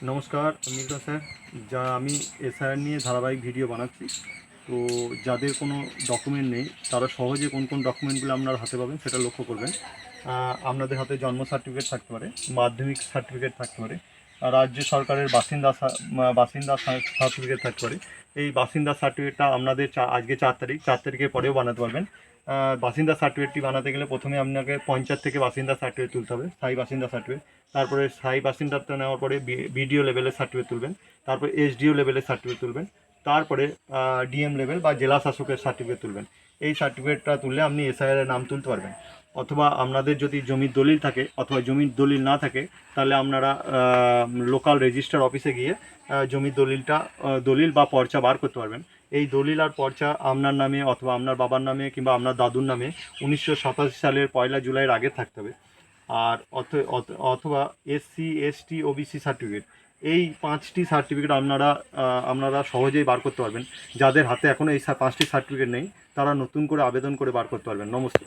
নমস্কার, Milton sir. আমি SIR নিয়ে ধারাবাহিক ভিডিও বানাচ্ছি। তো যাদের কোনো ডকুমেন্ট নেই তারা সহজে কোন কোন ডকুমেন্টগুলো আপনার হাতে পাবেন সেটা লক্ষ্য করবেন। আপনাদের হাতে জন্ম সার্টিফিকেট থাকতে পারে, মাধ্যমিক সার্টিফিকেট থাকতে পারে, রাজ্য সরকারের বাসিন্দা সার্টিফিকেট থাকতে পারে। এই বাসিন্দা সার্টিফিকেটটা আপনাদের আজকে 4 তারিখ, 4 তারিখের পরেও বানাতে পারবেন। বাসিন্দা সার্টিফিকেটটি বানাতে গেলে প্রথমে আপনাকে পঞ্চায়েত থেকে বাসিন্দা সার্টিফিকেট তুলতে হবে, স্থায়ী বাসিন্দা সার্টিফিকেট। তারপরে স্থায়ী বাসিন্দাত্ব নেওয়ার পরে বিডিও লেভেলের সার্টিফিকেট তুলবেন। তারপরে এসডিও লেভেলের সার্টিফিকেট তুলবেন। তারপরে ডিএম লেভেল বা জেলা শাসকের সার্টিফিকেট তুলবেন। এই সার্টিফিকেটটা তুললে আপনি এসআইআর নাম তুলতে পারবেন। অথবা আপনাদের যদি জমির দলিল থাকে অথবা জমির দলিল না থাকে তাহলে আপনারা লোকাল রেজিস্টার অফিসে গিয়ে জমির দলিল বা পর্চা বার করতে পারবেন। এই দলিল আর পর্চা আপনার নামে অথবা আপনার বাবার নামে কিংবা আপনার দাদুর নামে 1987 সালের 1 জুলাইয়ের আগে থাকতে হবে। আর অথবা এসসি এসটি ওবিসি সার্টিফিকেট, এই 5টি সার্টিফিকেট আপনারা সহজেই বার করতে পারবেন। যাদের হাতে এখনও এই 5টি সার্টিফিকেট নেই তারা নতুন করে আবেদন করে বার করতে পারবেন। নমস্কার।